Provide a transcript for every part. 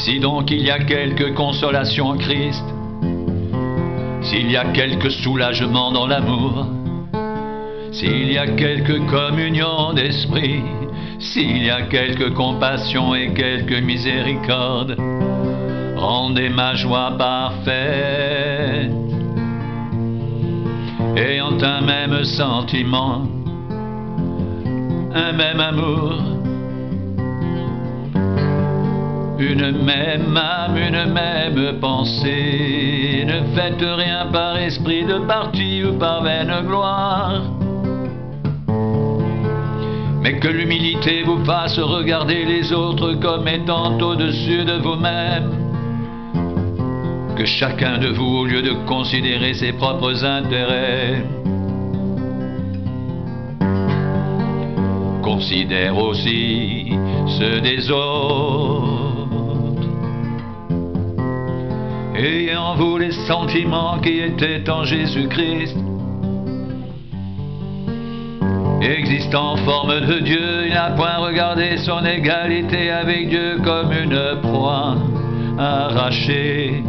Si donc il y a quelque consolation en Christ, s'il y a quelque soulagement dans l'amour, s'il y a quelque communion d'esprit, s'il y a quelque compassion et quelque miséricorde, rendez ma joie parfaite, ayant un même sentiment, un même amour, une même âme, une même pensée. Ne faites rien par esprit de parti ou par vaine gloire, mais que l'humilité vous fasse regarder les autres comme étant au-dessus de vous-même. Que chacun de vous, au lieu de considérer ses propres intérêts, considère aussi ceux des autres. Ayez en vous les sentiments qui étaient en Jésus-Christ. Existant en forme de Dieu, il n'a point regardé son égalité avec Dieu comme une proie arrachée,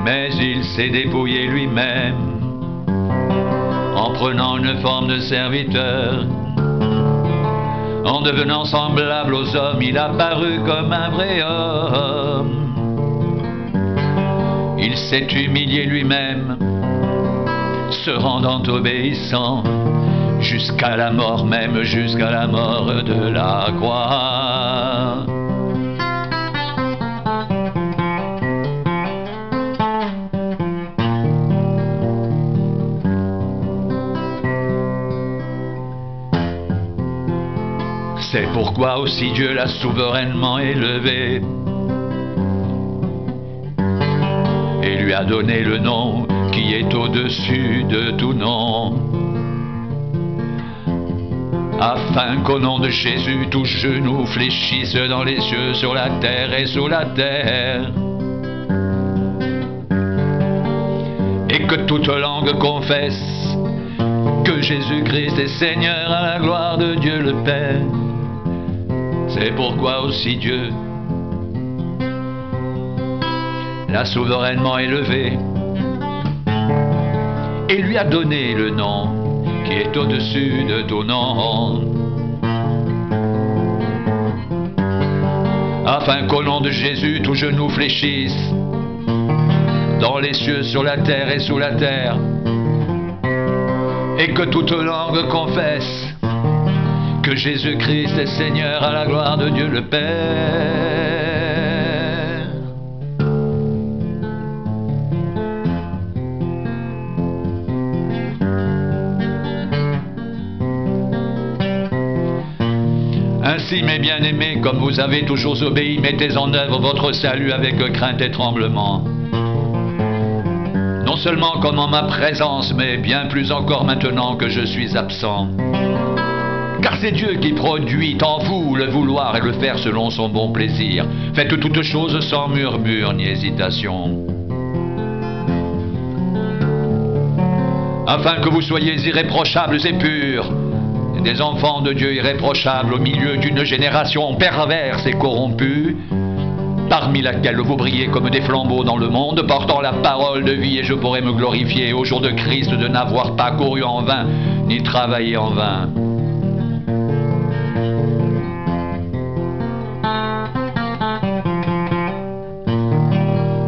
mais il s'est dépouillé lui-même en prenant une forme de serviteur. En devenant semblable aux hommes, il a paru comme un vrai homme. Il s'est humilié lui-même, se rendant obéissant jusqu'à la mort, même jusqu'à la mort de la croix. C'est pourquoi aussi Dieu l'a souverainement élevé et lui a donné le nom qui est au-dessus de tout nom, afin qu'au nom de Jésus tout genou fléchisse dans les cieux, sur la terre et sous la terre, et que toute langue confesse que Jésus-Christ est Seigneur, à la gloire de Dieu le Père. C'est pourquoi aussi Dieu l'a souverainement élevé et lui a donné le nom qui est au-dessus de tout nom, afin qu'au nom de Jésus tout genou fléchisse dans les cieux, sur la terre et sous la terre, et que toute langue confesse que Jésus-Christ est Seigneur, à la gloire de Dieu le Père. Ainsi, mes bien-aimés, comme vous avez toujours obéi, mettez en œuvre votre salut avec crainte et tremblement. Non seulement comme en ma présence, mais bien plus encore maintenant que je suis absent. Car c'est Dieu qui produit en vous le vouloir et le faire selon son bon plaisir. Faites toutes choses sans murmure ni hésitation, afin que vous soyez irréprochables et purs, des enfants de Dieu irréprochables au milieu d'une génération perverse et corrompue, parmi laquelle vous brillez comme des flambeaux dans le monde, portant la parole de vie, et je pourrai me glorifier au jour de Christ de n'avoir pas couru en vain, ni travaillé en vain.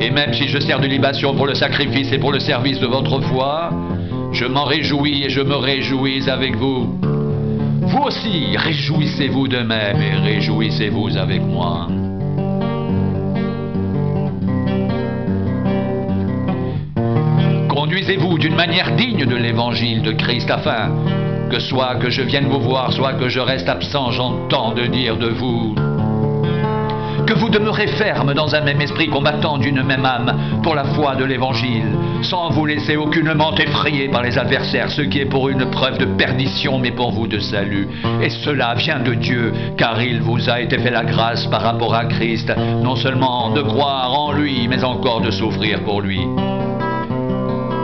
Et même si je sers de libation pour le sacrifice et pour le service de votre foi, je m'en réjouis et je me réjouis avec vous. Vous aussi, réjouissez-vous de même et réjouissez-vous avec moi. Conduisez-vous d'une manière digne de l'évangile de Christ, afin que soit que je vienne vous voir, soit que je reste absent, j'entends de dire de vous que vous demeurez ferme dans un même esprit, combattant d'une même âme pour la foi de l'évangile, sans vous laisser aucunement effrayer par les adversaires, ce qui est pour une preuve de perdition, mais pour vous de salut. Et cela vient de Dieu, car il vous a été fait la grâce par rapport à Christ, non seulement de croire en lui, mais encore de souffrir pour lui,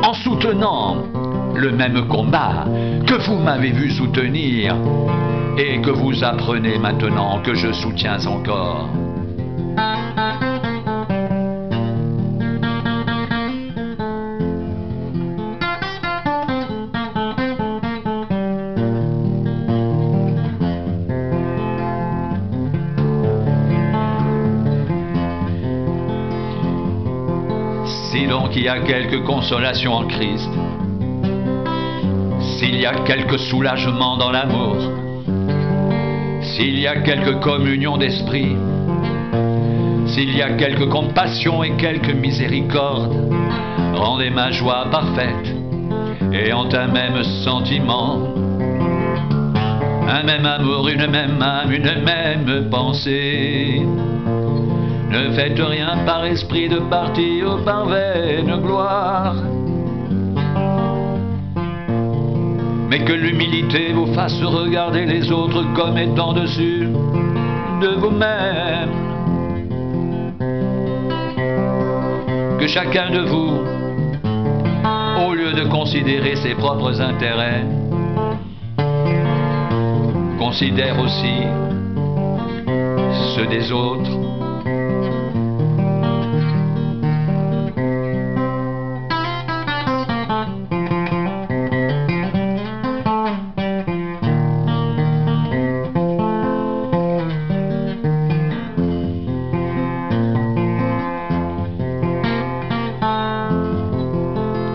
en soutenant le même combat que vous m'avez vu soutenir et que vous apprenez maintenant que je soutiens encore. donc il y a quelque consolation en Christ, s'il y a quelque soulagement dans l'amour, s'il y a quelque communion d'esprit, s'il y a quelque compassion et quelque miséricorde, rendez ma joie parfaite, ayant un même sentiment, un même amour, une même âme, une même pensée. Ne faites rien par esprit de parti ou par vaine gloire, mais que l'humilité vous fasse regarder les autres comme étant dessus de vous-même. Que chacun de vous, au lieu de considérer ses propres intérêts, considère aussi ceux des autres.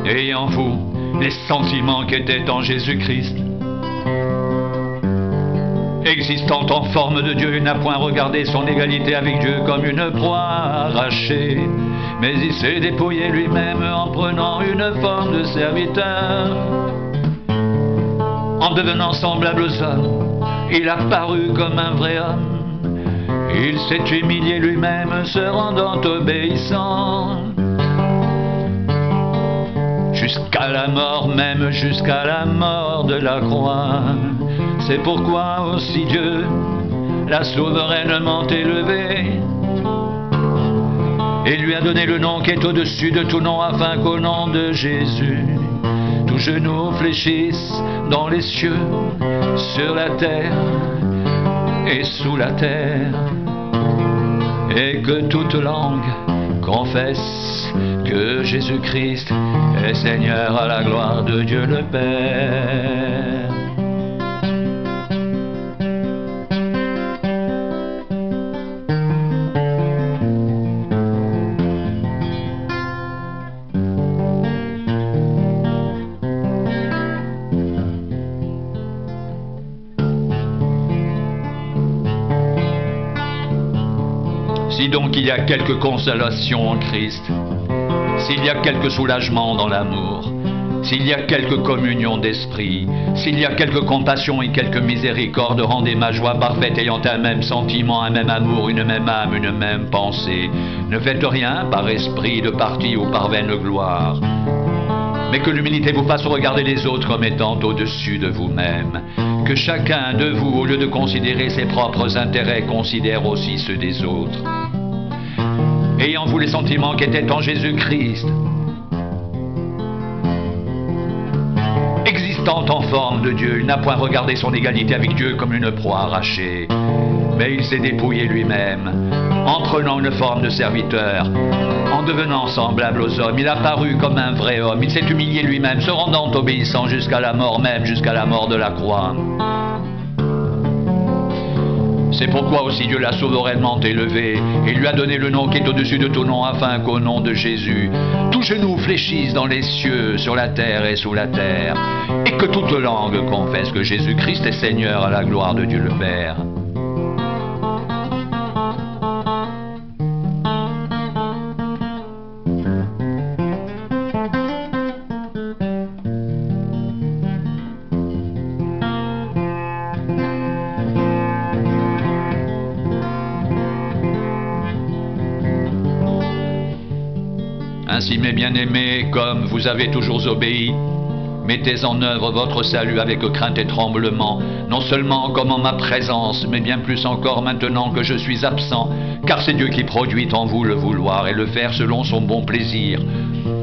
Ayez en vous les sentiments qui étaient en Jésus-Christ. Existant en forme de Dieu, il n'a point regardé son égalité avec Dieu comme une proie arrachée, mais il s'est dépouillé lui-même en prenant une forme de serviteur. En devenant semblable aux hommes, il a paru comme un vrai homme. Il s'est humilié lui-même, se rendant obéissant jusqu'à la mort, même jusqu'à la mort de la croix. C'est pourquoi aussi Dieu l'a souverainement élevé et lui a donné le nom qui est au-dessus de tout nom, afin qu'au nom de Jésus, tout genou fléchisse dans les cieux, sur la terre et sous la terre, et que toute langue confesse que Jésus-Christ est Seigneur, à la gloire de Dieu le Père. Si donc il y a quelque consolation en Christ, s'il y a quelque soulagement dans l'amour, s'il y a quelque communion d'esprit, s'il y a quelque compassion et quelque miséricorde, rendez ma joie parfaite, ayant un même sentiment, un même amour, une même âme, une même pensée. Ne faites rien par esprit de parti ou par vaine gloire, mais que l'humilité vous fasse regarder les autres comme étant au-dessus de vous-même. Que chacun de vous, au lieu de considérer ses propres intérêts, considère aussi ceux des autres. Ayant vous les sentiments qui étaient en Jésus-Christ, existant en forme de Dieu, il n'a point regardé son égalité avec Dieu comme une proie arrachée, mais il s'est dépouillé lui-même, en prenant une forme de serviteur, en devenant semblable aux hommes. Il a paru comme un vrai homme, il s'est humilié lui-même, se rendant obéissant jusqu'à la mort, même jusqu'à la mort de la croix. C'est pourquoi aussi Dieu l'a souverainement élevé et lui a donné le nom qui est au-dessus de tout nom, afin qu'au nom de Jésus, tout genou fléchisse dans les cieux, sur la terre et sous la terre, et que toute langue confesse que Jésus-Christ est Seigneur, à la gloire de Dieu le Père. Ainsi, mes bien-aimés, comme vous avez toujours obéi, mettez en œuvre votre salut avec crainte et tremblement, non seulement comme en ma présence, mais bien plus encore maintenant que je suis absent, car c'est Dieu qui produit en vous le vouloir et le faire selon son bon plaisir.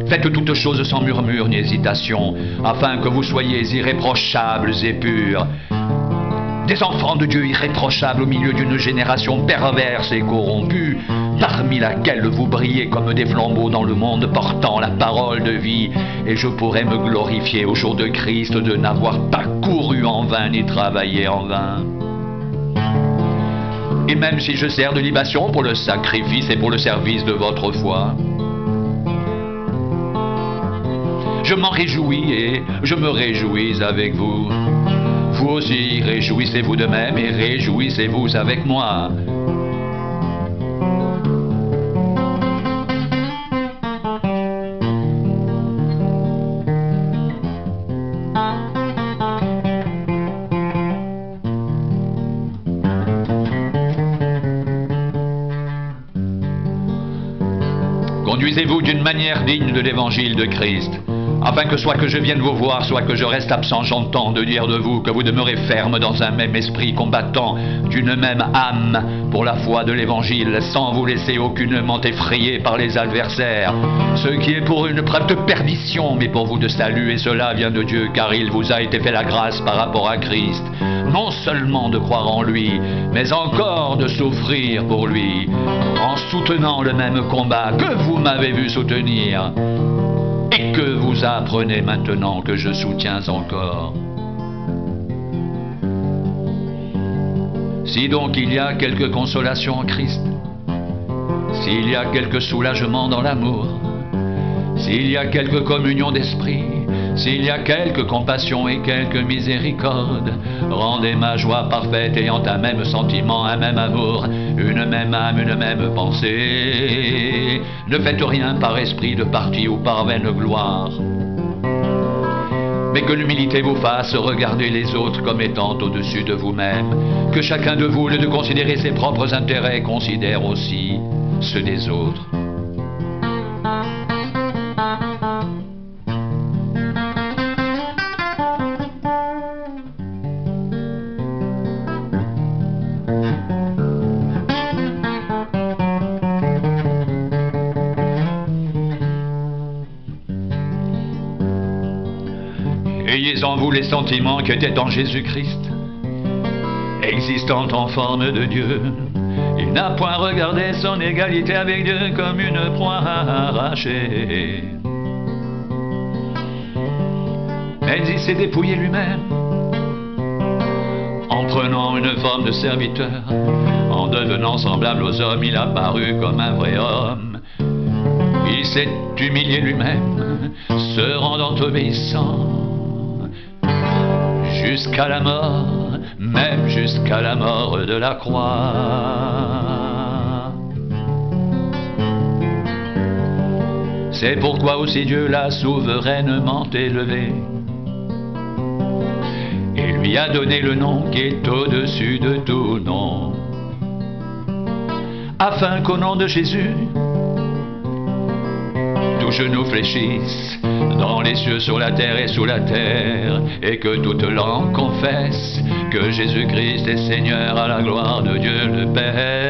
Faites toutes choses sans murmure ni hésitation, afin que vous soyez irréprochables et purs, des enfants de Dieu irréprochables au milieu d'une génération perverse et corrompue, parmi laquelle vous brillez comme des flambeaux dans le monde, portant la parole de vie, et je pourrais me glorifier au jour de Christ de n'avoir pas couru en vain ni travaillé en vain. Et même si je sers de libation pour le sacrifice et pour le service de votre foi, Je m'en réjouis et je me réjouis avec vous. Vous aussi, réjouissez-vous de même et réjouissez-vous avec moi. Conduisez-vous d'une manière digne de l'évangile de Christ, afin que soit que je vienne vous voir, soit que je reste absent, j'entends de dire de vous que vous demeurez ferme dans un même esprit combattant, d'une même âme pour la foi de l'évangile, sans vous laisser aucunement effrayer par les adversaires, ce qui est pour une preuve de perdition, mais pour vous de salut, et cela vient de Dieu, car il vous a été fait la grâce par rapport à Christ, non seulement de croire en lui, mais encore de souffrir pour lui, en soutenant le même combat que vous m'avez vu soutenir, et que vous apprenez maintenant que je soutiens encore. Si donc il y a quelque consolation en Christ, s'il y a quelque soulagement dans l'amour, s'il y a quelque communion d'esprit, s'il y a quelque compassion et quelque miséricorde, rendez ma joie parfaite ayant un même sentiment, un même amour, une même âme, une même pensée. Ne faites rien par esprit de parti ou par vaine gloire, mais que l'humilité vous fasse regarder les autres comme étant au-dessus de vous-même, que chacun de vous, au lieu de considérer ses propres intérêts, considère aussi ceux des autres. Ayez en vous les sentiments qui étaient en Jésus-Christ, existant en forme de Dieu. Il n'a point regardé son égalité avec Dieu comme une proie arrachée, mais il s'est dépouillé lui-même, en prenant une forme de serviteur, en devenant semblable aux hommes, il a paru comme un vrai homme. Il s'est humilié lui-même, se rendant obéissant jusqu'à la mort, même jusqu'à la mort de la croix. C'est pourquoi aussi Dieu l'a souverainement élevé et lui a donné le nom qui est au-dessus de tout nom, afin qu'au nom de Jésus, tout genou fléchisse, dans les cieux, sur la terre et sous la terre, et que toute langue confesse que Jésus-Christ est Seigneur à la gloire de Dieu le Père.